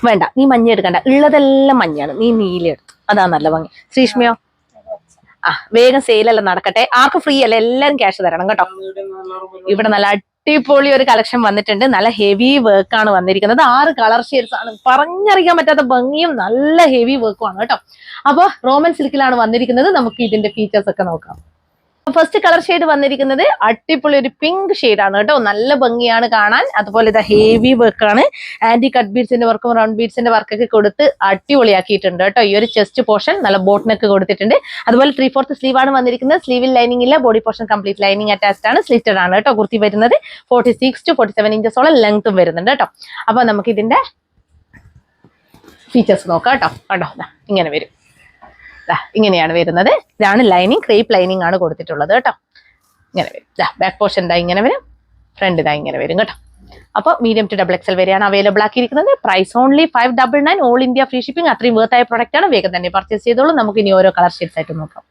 വേണ്ട, നീ മഞ്ഞ എടുക്കണ്ട, ഉള്ളതെല്ലാം മഞ്ഞാണ്, നീ നീല എടുത്തു, അതാ നല്ല ഭംഗി. ശ്രീഷ്മയോ? വേഗം സെയിലെല്ലാം നടക്കട്ടെ, ആർക്കും ഫ്രീ അല്ല, എല്ലാരും ക്യാഷ് തരണം കേട്ടോ. ഇവിടെ നല്ല അടിപൊളി ഒരു കളക്ഷൻ വന്നിട്ടുണ്ട്, നല്ല ഹെവി വർക്കാണ് വന്നിരിക്കുന്നത്. 6 കളർ ഷെയ്ഡ്സ് ആണ്, പറഞ്ഞറിയിക്കാൻ പറ്റാത്ത ഭംഗിയും നല്ല ഹെവി വർക്കും ആണ് കേട്ടോ. അപ്പൊ റോമൻ സിൽക്കിലാണ് വന്നിരിക്കുന്നത്. നമുക്ക് ഇതിന്റെ ഫീച്ചേഴ്സ് ഒക്കെ നോക്കാം. ഫസ്റ്റ് കളർ ഷെയ്ഡ് വന്നിരിക്കുന്നത് അടിപൊളി ഒരു പിങ്ക് ഷെയ്ഡാണ് കേട്ടോ, നല്ല ഭംഗിയാണ് കാണാൻ. അതുപോലെ ഇത് ഹെവി വർക്കാണ്, ആന്റി കട്ട് ബീഡ്സിന്റെ വർക്കും റൗണ്ട് ബീഡ്സിന്റെ വർക്കൊക്കെ കൊടുത്ത് അടിപൊളിയാക്കിയിട്ടുണ്ട് കേട്ടോ. ഈ ഒരു ചെസ്റ്റ് പോർഷൻ നല്ല ബോട്ടിനൊക്കെ കൊടുത്തിട്ടുണ്ട്. അതുപോലെ 3/4 സ്ലീവ് ആണ് വന്നിരിക്കുന്നത്. സ്ലീവിൽ ലൈനിങ് ഇല്ല, body portion complete lining attached ആണ്, സ്ലിറ്റഡ് ആണ് കേട്ടോ. കുർത്തി വരുന്നത് 46 to 47 ഇഞ്ചസോളം ലെങ്ത്തും വരുന്നുണ്ട് കേട്ടോ. അപ്പൊ നമുക്ക് ഇതിന്റെ ഫീച്ചേഴ്സ് നോക്കാം കേട്ടോ. കണ്ടോ, ഇങ്ങനെ വരും, ഇങ്ങനെയാണ് വരുന്നത്. ഇതാണ് ലൈനിങ്, ക്രേപ്പ് ലൈനിങ് ആണ് കൊടുത്തിട്ടുള്ളത് കേട്ടോ. ഇങ്ങനെ വരും, ബാക്ക് പോർഷൻ ഇതാ ഇങ്ങനെ വരും, ഫ്രണ്ട് ഇതാ ഇങ്ങനെ വരും കേട്ടോ. അപ്പോൾ മീഡിയം ടു XXL വരെയാണ് അവൈലബിൾ ആക്കിയിരിക്കുന്നത്. Price only 599, all India free shipping. അത്രയും വേർത്തായ പ്രൊഡക്റ്റ് ആണ്, വേഗം തന്നെ പർച്ചേസ് ചെയ്തോളൂ. നമുക്ക് ഇനി ഓരോ കളർ ഷെയ്ഡ്സ് ആയിട്ട് നോക്കാം.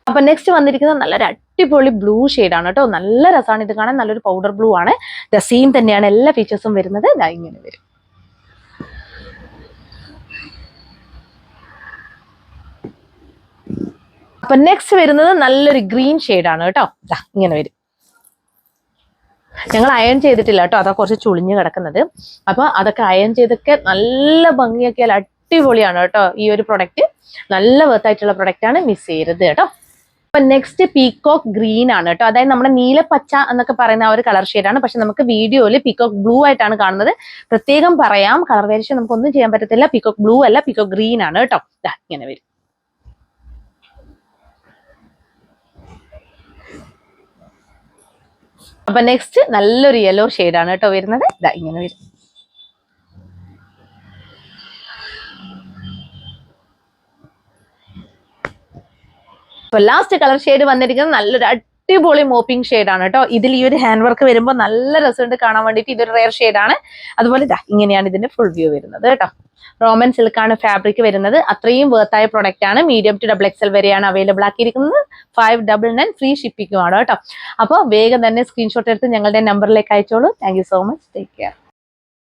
അപ്പൊ നെക്സ്റ്റ് വന്നിരിക്കുന്നത് നല്ലൊരു അടിപൊളി ബ്ലൂ ആണ് കേട്ടോ. നല്ല രസമാണ് ഇത് കാണാൻ, നല്ലൊരു പൗഡർ ബ്ലൂ ആണ്. സെയിം തന്നെയാണ് എല്ലാ ഫീച്ചേഴ്സും വരുന്നത്. ഇതാ ഇങ്ങനെ വരും. അപ്പൊ നെക്സ്റ്റ് വരുന്നത് നല്ലൊരു ഗ്രീൻ ആണ് കേട്ടോ. ഇങ്ങനെ വരും. ഞങ്ങൾ അയൺ ചെയ്തിട്ടില്ല കേട്ടോ, അതാ കുറച്ച് ചുളിഞ്ഞ് കിടക്കുന്നത്. അപ്പൊ അതൊക്കെ അയൺ ചെയ്തൊക്കെ നല്ല ഭംഗിയൊക്കെ അടിപൊളിയാണ് കേട്ടോ. ഈ ഒരു പ്രൊഡക്റ്റ് നല്ല വർത്തായിട്ടുള്ള പ്രൊഡക്റ്റ് ആണ്, മിസ് ചെയ്യരുത് കേട്ടോ. അപ്പൊ നെക്സ്റ്റ് പീകോക്ക് ഗ്രീൻ ആണ് കേട്ടോ. അതായത് നമ്മുടെ നീലപ്പച്ച എന്നൊക്കെ പറയുന്ന ആ ഒരു കളർ ഷെയ്ഡാണ്. പക്ഷെ നമുക്ക് വീഡിയോയിൽ പീകോക്ക് ബ്ലൂ ആയിട്ടാണ് കാണുന്നത്. പ്രത്യേകം പറയാം, കളർ വേരിയേഷൻ നമുക്കൊന്നും ചെയ്യാൻ പറ്റത്തില്ല. പീകോക്ക് ബ്ലൂ അല്ല, പീകോക്ക് ഗ്രീൻ ആണ് കേട്ടോ. ഇങ്ങനെ വരും. അപ്പൊ നെക്സ്റ്റ് നല്ലൊരു യെല്ലോ ആണ് കേട്ടോ വരുന്നത്. ഇങ്ങനെ വരും. അപ്പൊ ലാസ്റ്റ് കളർ ഷെയ്ഡ് വന്നിരിക്കുന്നത് നല്ലൊരു അടിപൊളി മോപ്പിംഗ് ആണ് കേട്ടോ. ഇതിൽ ഈ ഒരു ഹാൻഡ് വർക്ക് വരുമ്പോൾ നല്ല രസമുണ്ട് കാണാൻ വേണ്ടിയിട്ട്. ഇതൊരു റെയർ ആണ്. അതുപോലെ ഇങ്ങനെയാണ് ഇതിന്റെ ഫുൾ വ്യൂ വരുന്നത് കേട്ടോ. റോമൻ സിൽക്കാണ് ഫാബ്രിക് വരുന്നത്. അത്രയും വേർത്തായ പ്രൊഡക്റ്റ് ആണ്. മീഡിയം ടു XXL വരെയാണ് അവൈലബിൾ ആക്കിയിരിക്കുന്നത്. 599 ഫ്രീ ഷിപ്പിംഗും ആണ് കേട്ടോ. അപ്പോൾ വേഗം തന്നെ സ്ക്രീൻഷോട്ട് എടുത്ത് ഞങ്ങളുടെ നമ്പറിലേക്ക് അയച്ചോളൂ. Thank you so much. Take care.